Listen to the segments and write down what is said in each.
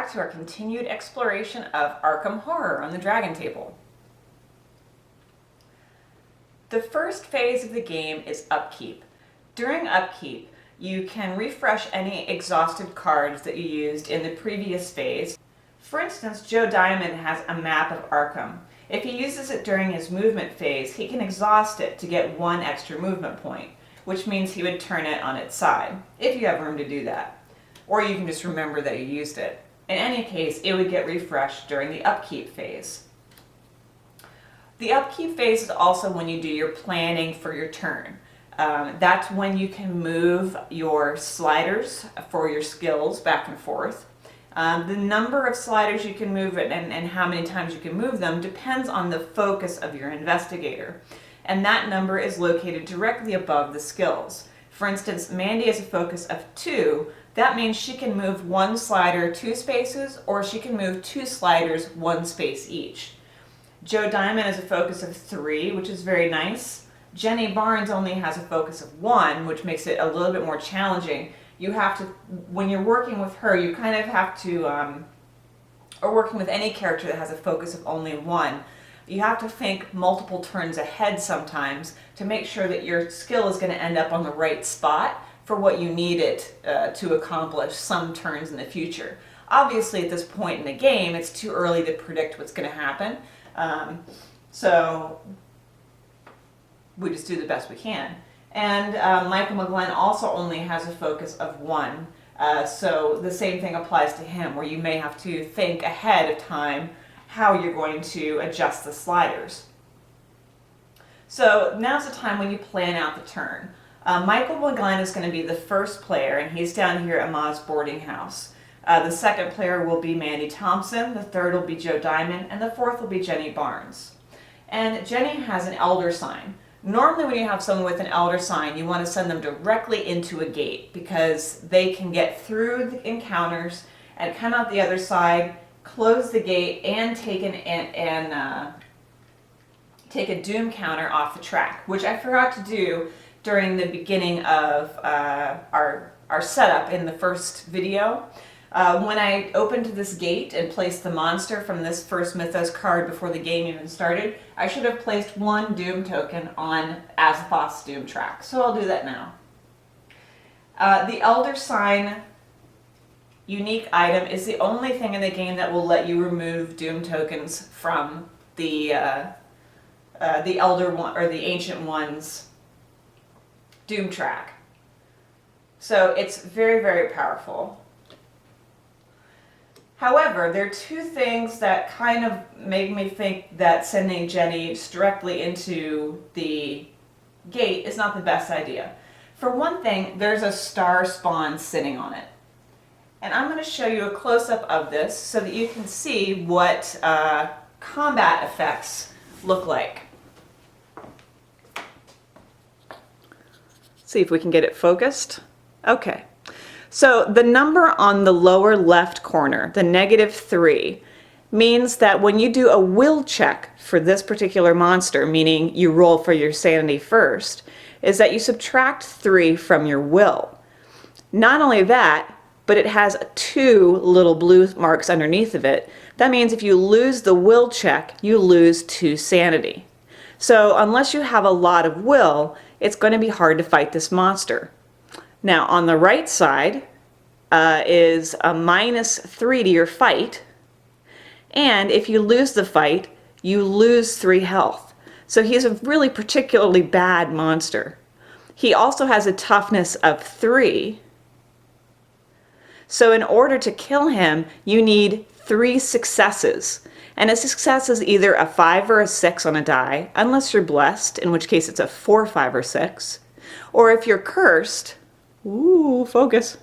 back to our continued exploration of Arkham Horror on the Dragon Table. The first phase of the game is Upkeep. During Upkeep, you can refresh any exhausted cards that you used in the previous phase. For instance, Joe Diamond has a map of Arkham. If he uses it during his movement phase, he can exhaust it to get 1 extra movement point, which means he would turn it on its side, if you have room to do that. Or you can just remember that you used it. In any case, it would get refreshed during the Upkeep phase. The Upkeep phase is also when you do your planning for your turn. That's when you can move your sliders for your skills back and forth. The number of sliders you can move and how many times you can move them depends on the focus of your investigator. And that number is located directly above the skills. For instance, Mandy has a focus of 2. That means she can move 1 slider 2 spaces, or she can move 2 sliders 1 space each. Joe Diamond has a focus of 3, which is very nice. Jenny Barnes only has a focus of 1, which makes it a little bit more challenging. You have to, when you're working with her, you kind of have to, or working with any character that has a focus of only 1, you have to think multiple turns ahead sometimes to make sure that your skill is going to end up on the right spot for what you need it to accomplish some turns in the future. Obviously, at this point in the game, it's too early to predict what's going to happen. So we just do the best we can. And Michael McGlenn also only has a focus of 1. So the same thing applies to him, where you may have to think ahead of time how you're going to adjust the sliders. So now's the time when you plan out the turn. Michael McGlenn is going to be the first player, and he's down here at Ma's boarding house. The second player will be Mandy Thompson, the third will be Joe Diamond, and the fourth will be Jenny Barnes. And Jenny has an elder sign. Normally when you have someone with an elder sign, you want to send them directly into a gate because they can get through the encounters and come out the other side, close the gate, and take take a doom counter off the track, which I forgot to do during the beginning of our setup in the first video. When I opened this gate and placed the monster from this first Mythos card before the game even started, I should have placed 1 Doom token on Azathoth's Doom track, so I'll do that now. The Elder Sign unique item is the only thing in the game that will let you remove Doom tokens from the Elder One or the Ancient One's Doom track. So it's very, very powerful. However, there are 2 things that kind of make me think that sending Jenny directly into the gate is not the best idea. For one thing, there's a star spawn sitting on it. And I'm going to show you a close-up of this so that you can see what combat effects look like. See if we can get it focused. Okay. So the number on the lower left corner, the -3, means that when you do a will check for this particular monster, meaning you roll for your sanity first, is that you subtract 3 from your will. Not only that, but it has 2 little blue marks underneath of it. That means if you lose the will check, you lose 2 sanity. So unless you have a lot of will, it's going to be hard to fight this monster. Now on the right side is a -3 to your fight, and if you lose the fight, you lose 3 health. So he's a really particularly bad monster. He also has a toughness of 3. So in order to kill him, you need 3 successes. And a success is either a 5 or a 6 on a die, unless you're blessed, in which case it's a 4, 5, or 6. Or if you're cursed, ooh, focus.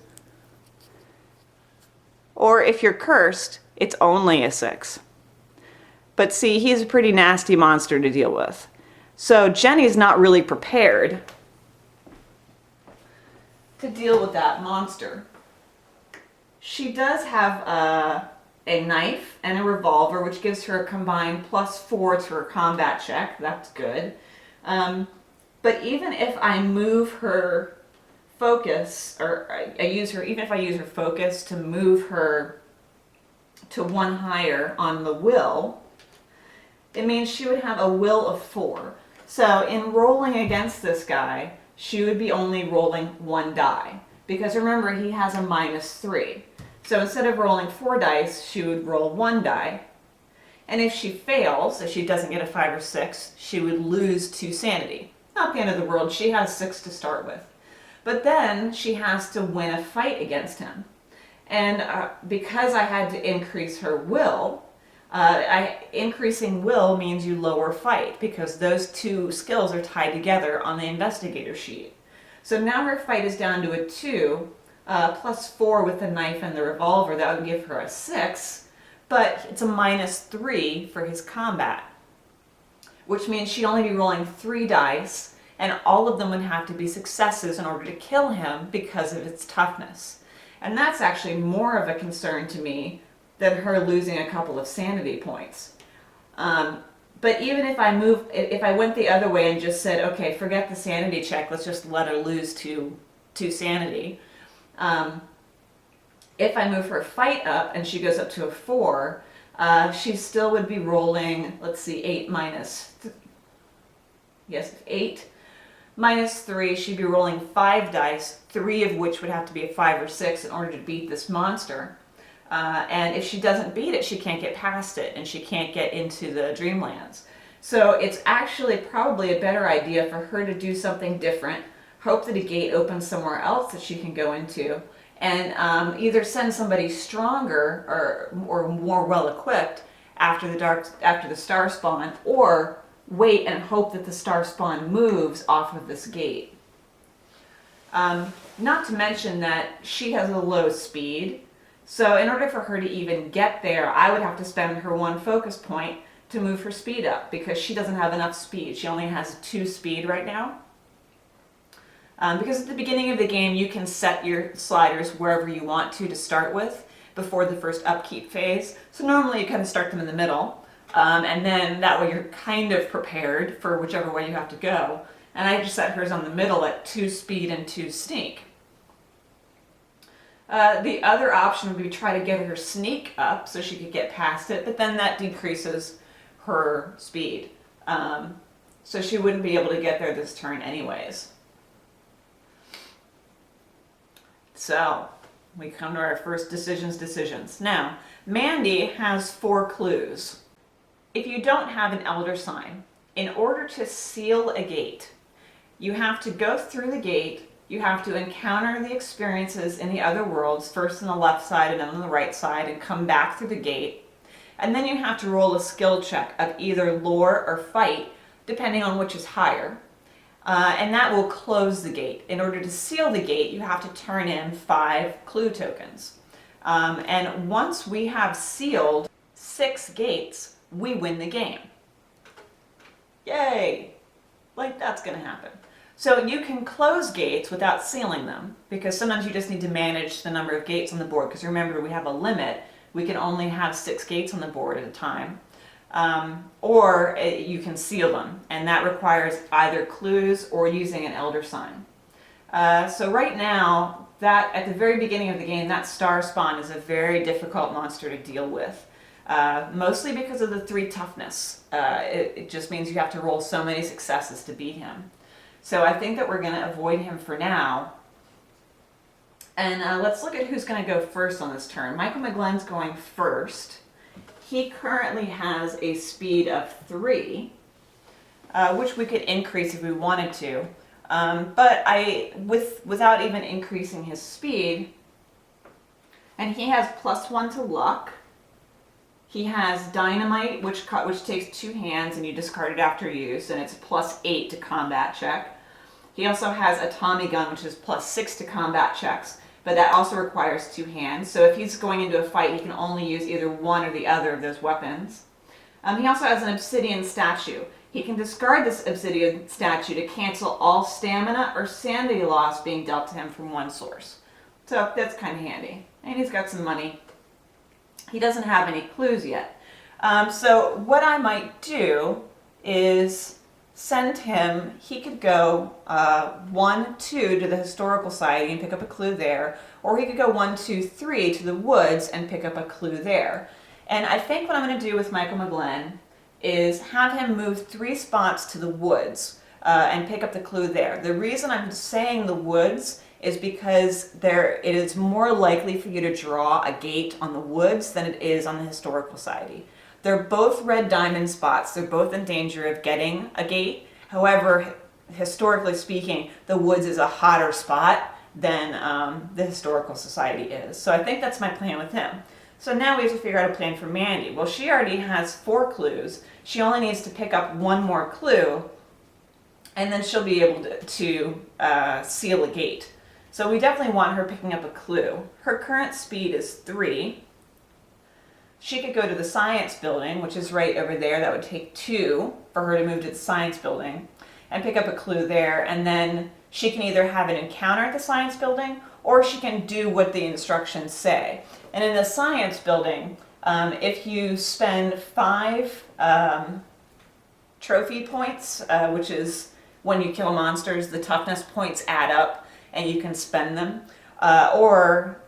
Or if you're cursed, it's only a 6. But see, he's a pretty nasty monster to deal with. So Jenny's not really prepared to deal with that monster. She does have a knife and a revolver, which gives her a combined +4 to her combat check. That's good. But even if I move her focus, or I use her, even if I use her focus to move her to 1 higher on the will, it means she would have a will of 4. So in rolling against this guy, she would be only rolling 1 die. Because remember, he has a -3. So instead of rolling 4 dice, she would roll 1 die. And if she fails, if she doesn't get a 5 or 6, she would lose 2 sanity. Not the end of the world, she has 6 to start with. But then she has to win a fight against him. And because I had to increase her will, increasing will means you lower fight, because those 2 skills are tied together on the investigator sheet. So now her fight is down to a 2, plus 4 with the knife and the revolver. That would give her a 6, but it's a -3 for his combat, which means she'd only be rolling 3 dice, and all of them would have to be successes in order to kill him because of its toughness. And that's actually more of a concern to me than her losing a couple of sanity points. But even if I went the other way and just said, okay, forget the sanity check, let's just let her lose two sanity. If I move her fight up and she goes up to a 4, she still would be rolling, let's see, 8 minus 3, she'd be rolling 5 dice, 3 of which would have to be a 5 or 6 in order to beat this monster. And if she doesn't beat it, she can't get past it, and she can't get into the Dreamlands. So it's actually probably a better idea for her to do something different, hope that a gate opens somewhere else that she can go into, and either send somebody stronger or more well-equipped after the star spawn, or wait and hope that the star spawn moves off of this gate. Not to mention that she has a low speed. So in order for her to even get there, I would have to spend her 1 focus point to move her speed up, because she doesn't have enough speed. She only has 2 speed right now. Because at the beginning of the game, you can set your sliders wherever you want to start with before the first upkeep phase. So normally you kind of start them in the middle, and then that way you're kind of prepared for whichever way you have to go. And I just set hers on the middle at 2 speed and 2 sneak. The other option would be try to get her sneak up so she could get past it, but then that decreases her speed. So she wouldn't be able to get there this turn anyways. So we come to our first decisions. Now, Mandy has 4 clues. If you don't have an elder sign, in order to seal a gate, you have to go through the gate. You have to encounter the experiences in the other worlds, first on the left side and then on the right side, and come back through the gate. And then you have to roll a skill check of either lore or fight, depending on which is higher. And that will close the gate. In order to seal the gate, you have to turn in 5 clue tokens. And once we have sealed 6 gates, we win the game. Yay! Like, that's going to happen. So you can close gates without sealing them, because sometimes you just need to manage the number of gates on the board, because remember, we have a limit. We can only have 6 gates on the board at a time. Or you can seal them, and that requires either clues or using an elder sign. So right now, that at the very beginning of the game, that star spawn is a very difficult monster to deal with. Mostly because of the 3 toughness. It just means you have to roll so many successes to beat him. So I think that we're going to avoid him for now. And let's look at who's going to go first on this turn. Michael McGlynn's going first. He currently has a speed of 3, which we could increase if we wanted to. But without even increasing his speed, and he has +1 to luck. He has dynamite, which takes 2 hands and you discard it after use, and it's +8 to combat check. He also has a Tommy gun, which is +6 to combat checks, but that also requires 2 hands. So if he's going into a fight, he can only use either one or the other of those weapons. He also has an obsidian statue. He can discard this obsidian statue to cancel all stamina or sanity loss being dealt to him from one source. So that's kind of handy. And he's got some money. He doesn't have any clues yet. So what I might do is send him, he could go 1, 2 to the Historical Society and pick up a clue there, or he could go 1, 2, 3 to the woods and pick up a clue there. And I think what I'm going to do with Michael McGlenn is have him move 3 spots to the woods and pick up the clue there. The reason I'm saying the woods is because it is more likely for you to draw a gate on the woods than it is on the Historical Society. They're both red diamond spots. They're both in danger of getting a gate. However, historically speaking, the woods is a hotter spot than the Historical Society is. So I think that's my plan with him. So now we have to figure out a plan for Mandy. Well, she already has 4 clues. She only needs to pick up 1 more clue, and then she'll be able to seal a gate. So we definitely want her picking up a clue. Her current speed is 3. She could go to the science building, which is right over there. That would take 2 for her to move to the science building and pick up a clue there. And then she can either have an encounter at the science building, or she can do what the instructions say. And in the science building, if you spend 5 trophy points, which is when you kill monsters, the toughness points add up and you can spend them, or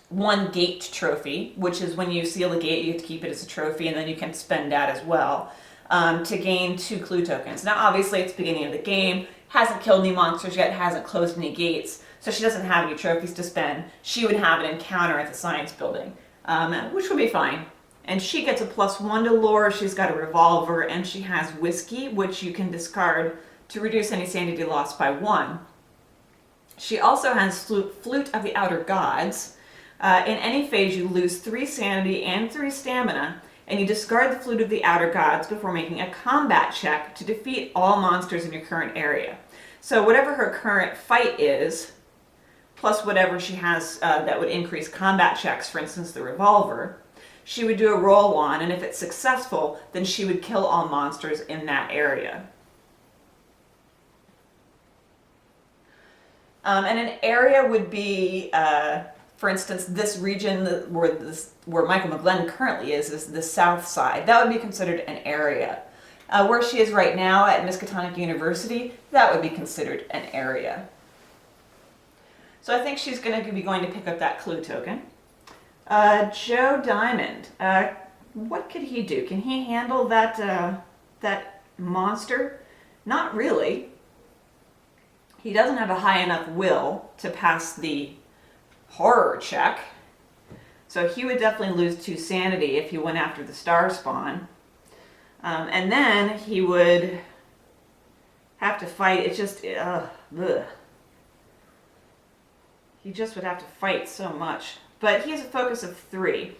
1 gate trophy, which is when you seal a gate, you have to keep it as a trophy, and then you can spend that as well to gain 2 clue tokens. Now, obviously, it's the beginning of the game, hasn't killed any monsters yet, hasn't closed any gates, so she doesn't have any trophies to spend. She would have an encounter at the science building, which would be fine. And she gets a +1 to lore, she's got a revolver, and she has whiskey, which you can discard to reduce any sanity loss by 1. She also has Flute of the Outer Gods. In any phase, you lose 3 sanity and 3 stamina, and you discard the Flute of the Outer Gods before making a combat check to defeat all monsters in your current area. So whatever her current fight is, plus whatever she has that would increase combat checks, for instance the revolver, she would do a roll on, and if it's successful, then she would kill all monsters in that area. And an area would be, for instance, this region where Michael McGlenn currently is the south side. That would be considered an area. Where she is right now at Miskatonic University, that would be considered an area. So I think she's going to be going to pick up that clue token. Joe Diamond, what could he do? Can he handle that monster? Not really. He doesn't have a high enough will to pass the horror check, so he would definitely lose 2 sanity if he went after the star spawn. And then he would have to fight. It's just, ugh. He just would have to fight so much. But he has a focus of 3.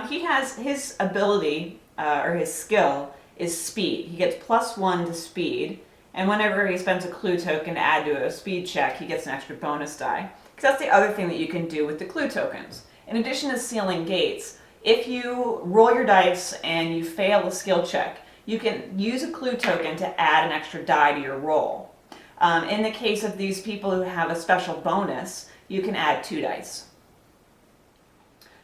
He has his ability, or his skill, is speed. He gets +1 to speed, and whenever he spends a clue token to add to a speed check, he gets an extra bonus die. Because that's the other thing that you can do with the clue tokens. In addition to sealing gates, if you roll your dice and you fail a skill check, you can use a clue token to add an extra die to your roll. In the case of these people who have a special bonus, you can add 2 dice.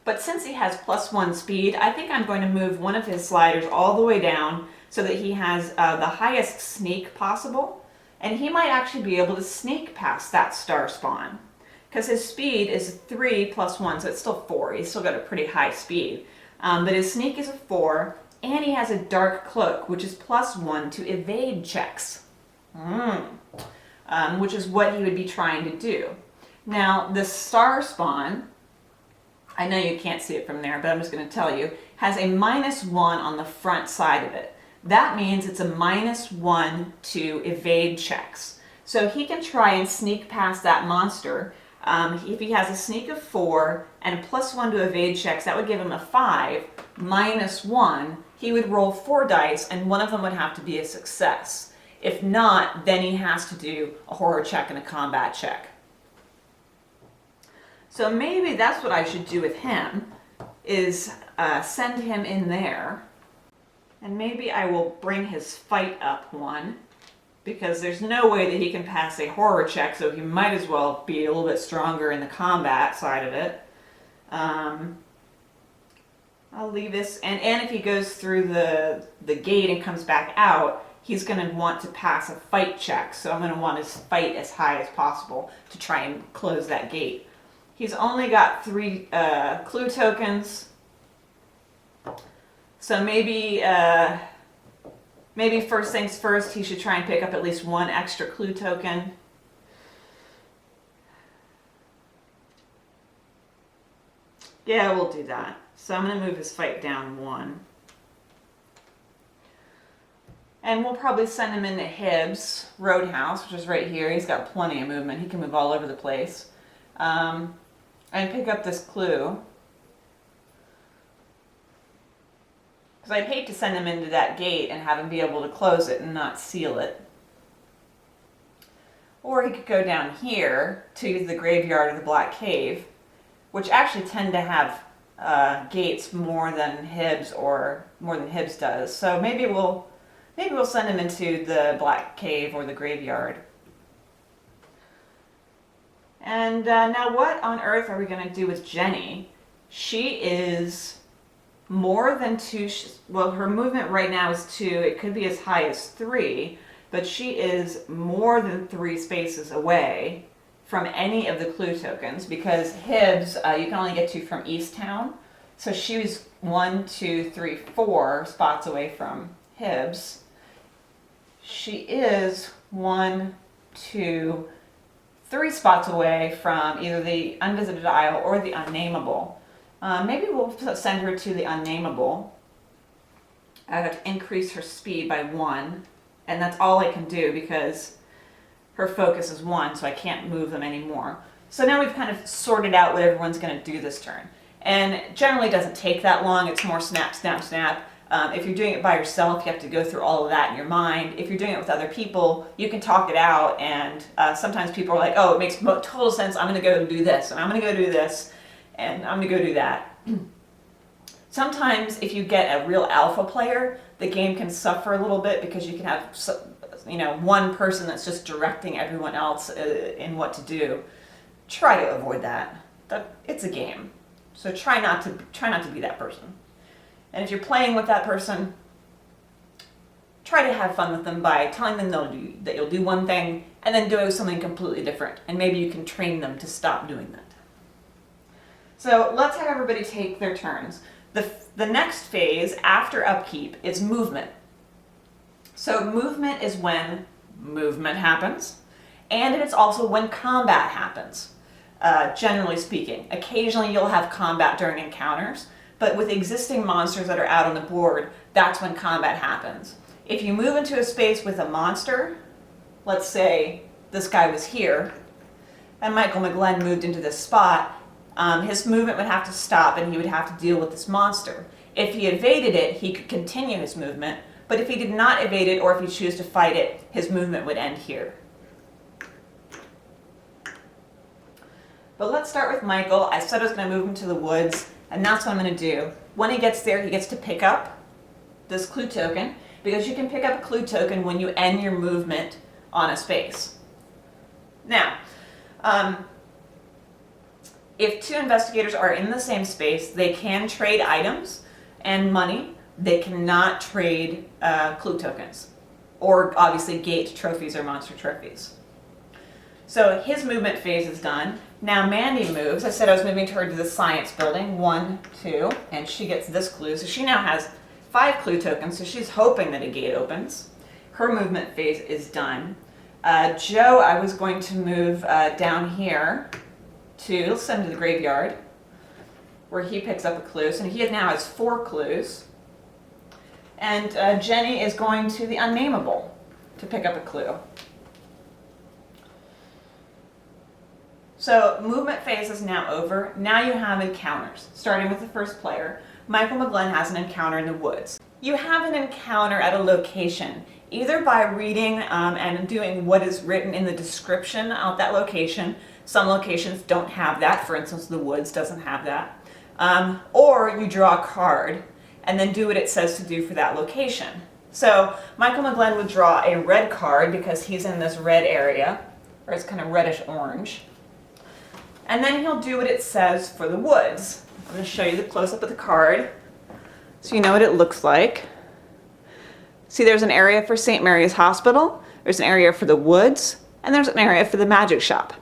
But since he has +1 speed, I think I'm going to move one of his sliders all the way down so that he has the highest sneak possible. And he might actually be able to sneak past that star spawn, because his speed is 3 + 1, so it's still 4. He's still got a pretty high speed. But his sneak is a 4, and he has a dark cloak, which is +1 to evade checks, which is what he would be trying to do. Now, the star spawn, I know you can't see it from there, but I'm just going to tell you, has a -1 on the front side of it. That means it's a -1 to evade checks. So he can try and sneak past that monster. If he has a sneak of 4 and a +1 to evade checks, that would give him a 5, -1. He would roll 4 dice, and one of them would have to be a success. If not, then he has to do a horror check and a combat check. So maybe that's what I should do with him, is send him in there. And maybe I will bring his fight up 1, because there's no way that he can pass a horror check, so he might as well be a little bit stronger in the combat side of it. I'll leave this, and if he goes through the gate and comes back out, he's going to want to pass a fight check. So I'm going to want to fight as high as possible to try and close that gate. He's only got 3 clue tokens. So maybe first things first, he should try and pick up at least 1 extra clue token. Yeah, we'll do that. So I'm going to move his fight down 1. And we'll probably send him into Hibbs Roadhouse, which is right here. He's got plenty of movement. He can move all over the place. And pick up this clue. Because I'd hate to send him into that gate and have him be able to close it and not seal it. Or he could go down here to the graveyard or the Black Cave, which actually tend to have gates more than Hibbs does. So maybe we'll send him into the Black Cave or the graveyard. And now what on earth are we going to do with Jenny? She is more than 2, well, her movement right now is 2, it could be as high as 3, but she is more than 3 spaces away from any of the clue tokens, because Hibbs, you can only get to from East Town. So she was 1, 2, 3, 4 spots away from Hibbs. She is 1, 2, 3 spots away from either the Unvisited Isle or the Unnameable. Maybe we'll send her to the Unnameable. I have to increase her speed by 1, and that's all I can do because her focus is 1, so I can't move them anymore. So now we've kind of sorted out what everyone's going to do this turn. And generally doesn't take that long. It's more snap, snap, snap. If you're doing it by yourself, you have to go through all of that in your mind. If you're doing it with other people, you can talk it out, and sometimes people are like, oh, it makes total sense, I'm going to go do this, and I'm going to go do this, and I'm going to go do that. Sometimes if you get a real alpha player, the game can suffer a little bit because you can have one person that's just directing everyone else in what to do. Try to avoid that. It's a game, so try not to be that person. And if you're playing with that person, try to have fun with them by telling them that you'll do one thing and then doing something completely different. And maybe you can train them to stop doing that. So let's have everybody take their turns. The next phase after upkeep is movement. So movement is when movement happens, and it's also when combat happens, generally speaking. Occasionally you'll have combat during encounters, but with existing monsters that are out on the board, that's when combat happens. If you move into a space with a monster, let's say this guy was here, and Michael McGlenn moved into this spot, his movement would have to stop and he would have to deal with this monster. If he evaded it, he could continue his movement, but if he did not evade it or if he chose to fight it, his movement would end here. But let's start with Michael. I said I was going to move him to the woods, and that's what I'm going to do. When he gets there, he gets to pick up this clue token, because you can pick up a clue token when you end your movement on a space. Now, if 2 investigators are in the same space, they can trade items and money. They cannot trade clue tokens, or obviously gate trophies or monster trophies. So his movement phase is done. Now Mandy moves. I said I was moving her to the science building. 1, 2, and she gets this clue. So she now has 5 clue tokens, so she's hoping that a gate opens. Her movement phase is done. Joe, I was going to move down here to send to the graveyard, where he picks up a clue. So he now has 4 clues. And Jenny is going to the Unnameable to pick up a clue. So movement phase is now over. Now you have encounters, starting with the first player. Michael McGlenn has an encounter in the woods. You have an encounter at a location, either by reading and doing what is written in the description of that location. Some locations don't have that. For instance, the woods doesn't have that. Or you draw a card and then do what it says to do for that location. So Michael McGlenn would draw a red card because he's in this red area, or it's kind of reddish orange. And then he'll do what it says for the woods. I'm going to show you the close-up of the card. so you know what it looks like. See, there's an area for St. Mary's Hospital, there's an area for the woods, and there's an area for the magic shop.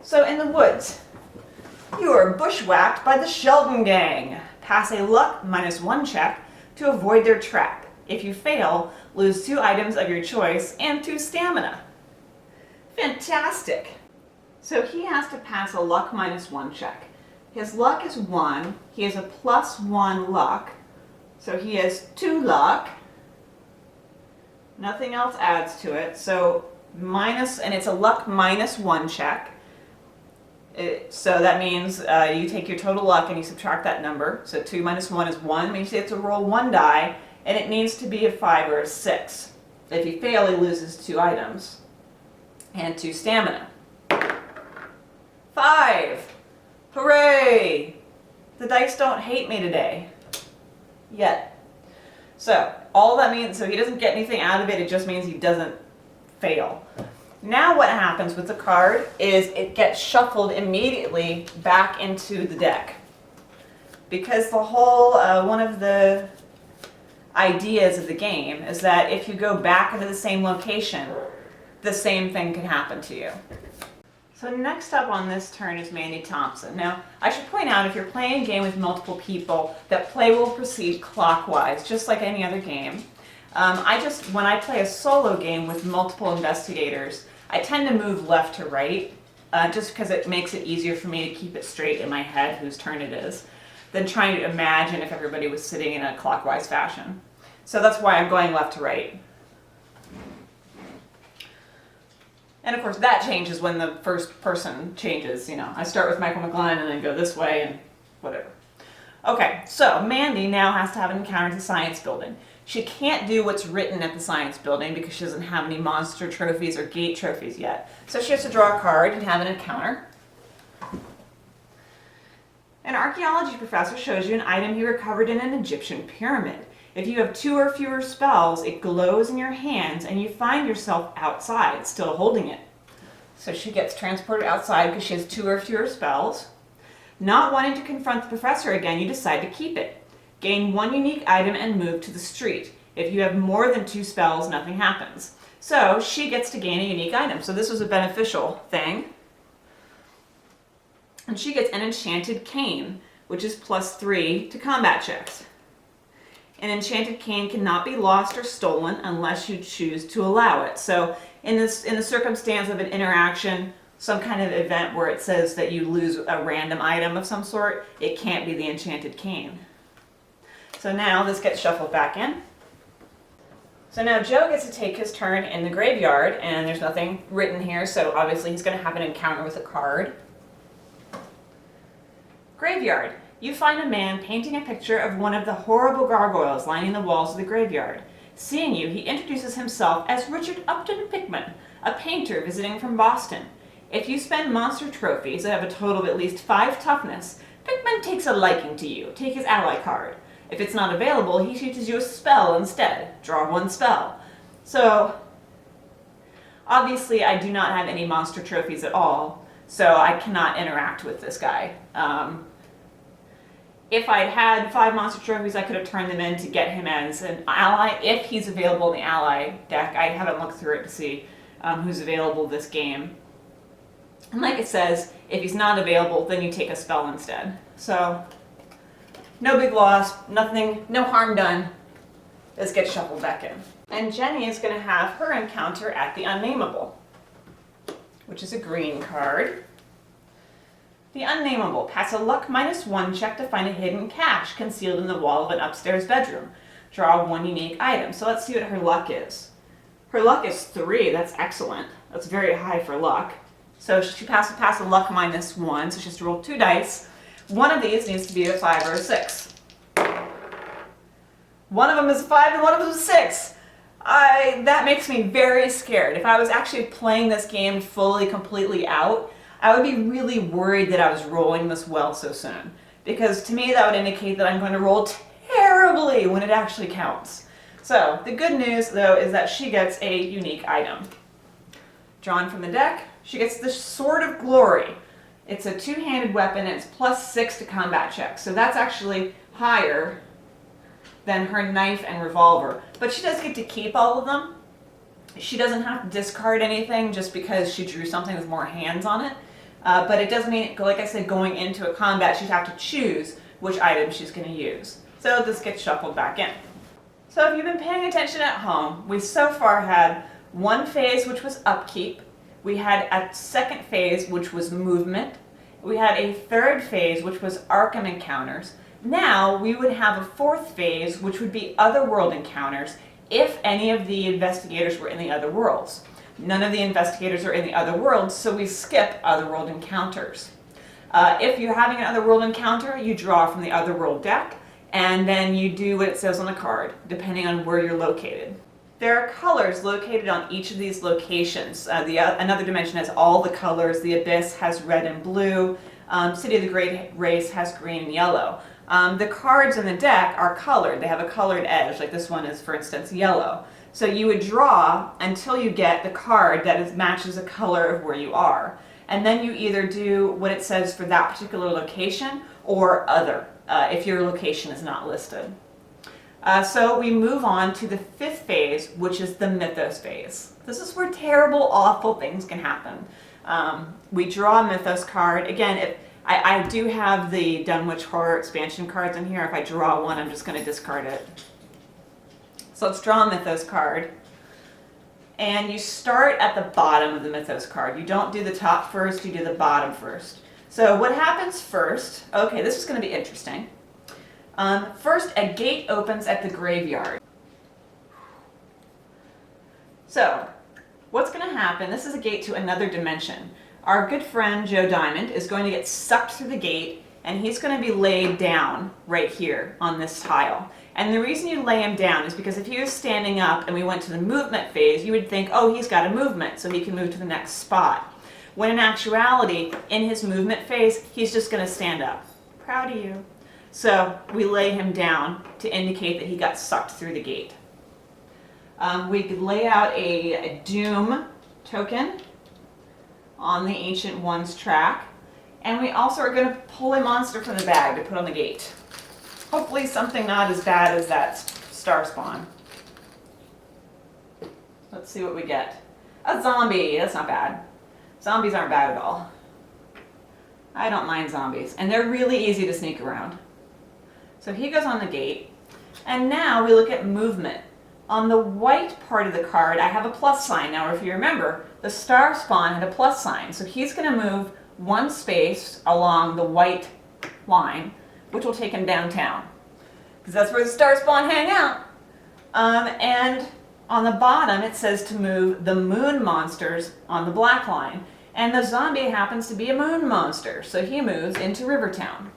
So in the woods, you are bushwhacked by the Sheldon gang. Pass a luck -1 check to avoid their trap. If you fail, lose 2 items of your choice and 2 stamina. Fantastic! So he has to pass a luck -1 check. His luck is 1, he has a +1 luck, so he has 2 luck. Nothing else adds to it, so and it's a luck -1 check. So that means you take your total luck and you subtract that number. So 2 minus 1 is 1, means you have to roll 1 die, and it needs to be a 5 or a 6. If you fail, he loses 2 items and 2 stamina. 5! Hooray! The dice don't hate me today. Yet. So, all that means, so he doesn't get anything out of it, it just means he doesn't fail. Now what happens with the card is it gets shuffled immediately back into the deck. Because the whole, one of the ideas of the game is that if you go back into the same location, the same thing can happen to you. So next up on this turn is Mandy Thompson. Now, I should point out, if you're playing a game with multiple people, that play will proceed clockwise, just like any other game. When I play a solo game with multiple investigators, I tend to move left to right, just because it makes it easier for me to keep it straight in my head whose turn it is, than trying to imagine if everybody was sitting in a clockwise fashion. So that's why I'm going left to right. And of course that changes when the first person changes, you know. I start with Michael McGlynn and then go this way and whatever. Okay, so Mandy now has to have an encounter at the science building. She can't do what's written at the science building because she doesn't have any monster trophies or gate trophies yet. So she has to draw a card and have an encounter. An archaeology professor shows you an item he recovered in an Egyptian pyramid. If you have 2 or fewer spells, it glows in your hands and you find yourself outside, still holding it. So she gets transported outside because she has 2 or fewer spells. Not wanting to confront the professor again, you decide to keep it. Gain 1 unique item and move to the street. If you have more than 2 spells, nothing happens. So she gets to gain a unique item. So this was a beneficial thing. And she gets an Enchanted Cane, which is +3 to combat checks. An Enchanted Cane cannot be lost or stolen unless you choose to allow it. So in the circumstance of an interaction, some kind of event where it says that you lose a random item of some sort, it can't be the Enchanted Cane. So now this gets shuffled back in. So now Joe gets to take his turn in the graveyard, and there's nothing written here, so obviously he's going to have an encounter with a card. Graveyard. You find a man painting a picture of one of the horrible gargoyles lining the walls of the graveyard. Seeing you, he introduces himself as Richard Upton Pickman, a painter visiting from Boston. If you spend monster trophies that have a total of at least 5 toughness, Pickman takes a liking to you. Take his ally card. If it's not available, he teaches you a spell instead. Draw 1 spell. So, obviously I do not have any monster trophies at all, so I cannot interact with this guy. If I'd had 5 monster trophies, I could have turned them in to get him as an ally, if he's available in the ally deck. I haven't looked through it to see who's available this game. And like it says, if he's not available, then you take a spell instead. So, no big loss, nothing, no harm done. This gets shuffled back in. And Jenny is going to have her encounter at the Unnameable, which is a green card. The Unnameable. Pass a luck -1 check to find a hidden cache concealed in the wall of an upstairs bedroom. Draw 1 unique item. So let's see what her luck is. Her luck is 3. That's excellent. That's very high for luck. So she has to pass a luck -1, so she has to roll 2 dice. One of these needs to be a 5 or a 6. One of them is a 5 and one of them is a 6. That makes me very scared. If I was actually playing this game fully, completely out, I would be really worried that I was rolling this well so soon. Because to me that would indicate that I'm going to roll terribly when it actually counts. So the good news though is that she gets a unique item. Drawn from the deck, she gets the Sword of Glory. It's a two-handed weapon, and it's +6 to combat checks. So that's actually higher than her knife and revolver. But she does get to keep all of them. She doesn't have to discard anything just because she drew something with more hands on it. But it does mean, like I said, going into a combat, she'd have to choose which item she's going to use. So this gets shuffled back in. So if you've been paying attention at home, we so far had one phase, which was upkeep. We had a second phase, which was movement. We had a third phase, which was Arkham encounters. Now we would have a fourth phase, which would be otherworld encounters, if any of the investigators were in the other worlds. None of the investigators are in the other worlds, so we skip otherworld encounters. If you're having an otherworld encounter, you draw from the otherworld deck, and then you do what it says on the card, depending on where you're located. There are colors located on each of these locations. Another dimension has all the colors. The Abyss has red and blue. City of the Great Race has green and yellow. The cards in the deck are colored. They have a colored edge, like this one is, for instance, yellow. So you would draw until you get the card that matches the color of where you are. And then you either do what it says for that particular location or other, if your location is not listed. So we move on to the fifth phase, which is the Mythos phase. This is where terrible, awful things can happen. We draw a Mythos card. Again, I do have the Dunwich Horror expansion cards in here. If I draw one, I'm just going to discard it. So let's draw a Mythos card. And you start at the bottom of the Mythos card. You don't do the top first, you do the bottom first. So what happens first, okay, this is going to be interesting. First, a gate opens at the graveyard. So, what's going to happen, this is a gate to another dimension. Our good friend Joe Diamond is going to get sucked through the gate, and he's going to be laid down right here on this tile. And the reason you lay him down is because if he was standing up and we went to the movement phase, you would think, oh, he's got a movement, so he can move to the next spot. When in actuality, in his movement phase, he's just going to stand up. Proud of you. So we lay him down to indicate that he got sucked through the gate. We could lay out a Doom token on the Ancient One's track. And we also are going to pull a monster from the bag to put on the gate. Hopefully something not as bad as that star spawn. Let's see what we get. A zombie. That's not bad. Zombies aren't bad at all. I don't mind zombies. And they're really easy to sneak around. So he goes on the gate. And now we look at movement. On the white part of the card, I have a plus sign. Now, if you remember, the star spawn had a plus sign. So he's going to move one space along the white line, which will take him downtown. Because that's where the star spawn hang out. And on the bottom, it says to move the moon monsters on the black line. And the zombie happens to be a moon monster, so he moves into Rivertown.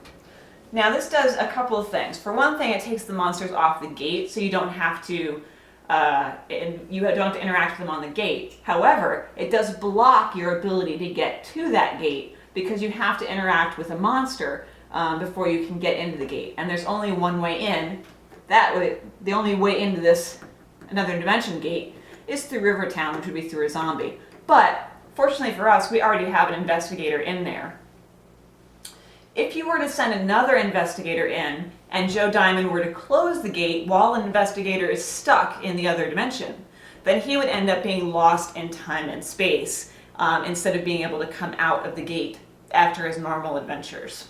Now this does a couple of things. For one thing, it takes the monsters off the gate, so you don't have to interact with them on the gate. However, it does block your ability to get to that gate because you have to interact with a monster before you can get into the gate. And there's only one way in. The only way into this another dimension gate is through Rivertown, which would be through a zombie. But fortunately for us, we already have an investigator in there. If you were to send another investigator in and Joe Diamond were to close the gate while an investigator is stuck in the other dimension, then he would end up being lost in time and space instead of being able to come out of the gate after his normal adventures.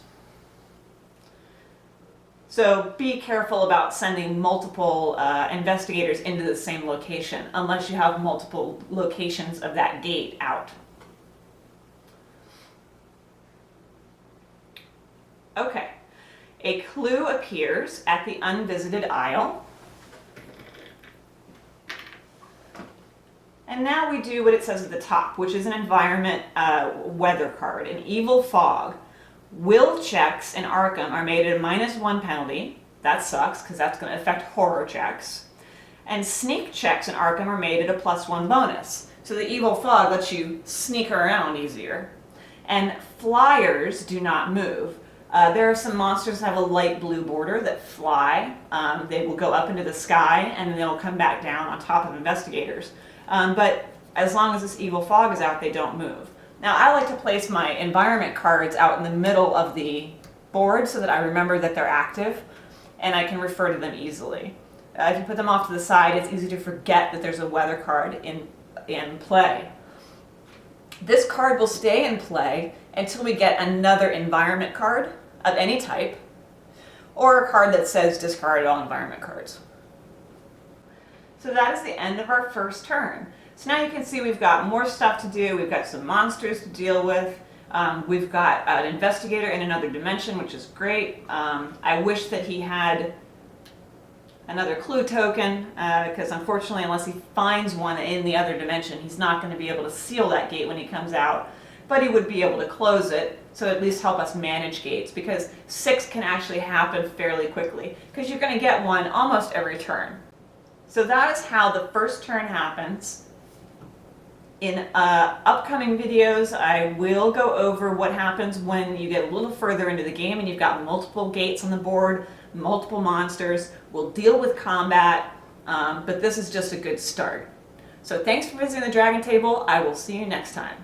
So be careful about sending multiple investigators into the same location unless you have multiple locations of that gate out. Okay, a clue appears at the unvisited isle. And now we do what it says at the top, which is an environment weather card, an evil fog. Will checks in Arkham are made at a -1 penalty. That sucks because that's going to affect horror checks. And sneak checks in Arkham are made at a +1 bonus. So the evil fog lets you sneak around easier. And flyers do not move. There are some monsters that have a light blue border that fly. They will go up into the sky and then they'll come back down on top of investigators. But as long as this evil fog is out, they don't move. Now I like to place my environment cards out in the middle of the board so that I remember that they're active and I can refer to them easily. If you put them off to the side, it's easy to forget that there's a weather card in play. This card will stay in play until we get another environment card of any type, or a card that says discard all environment cards. So that is the end of our first turn. So now you can see we've got more stuff to do. We've got some monsters to deal with. We've got an investigator in another dimension, which is great. I wish that he had another clue token, because unfortunately, unless he finds one in the other dimension, he's not going to be able to seal that gate when he comes out. But he would be able to close it, so at least help us manage gates, because 6 can actually happen fairly quickly, because you're going to get one almost every turn. So that is how the first turn happens. In upcoming videos, I will go over what happens when you get a little further into the game and you've got multiple gates on the board, multiple monsters. We'll deal with combat, but this is just a good start. So thanks for visiting the Dragon Table. I will see you next time.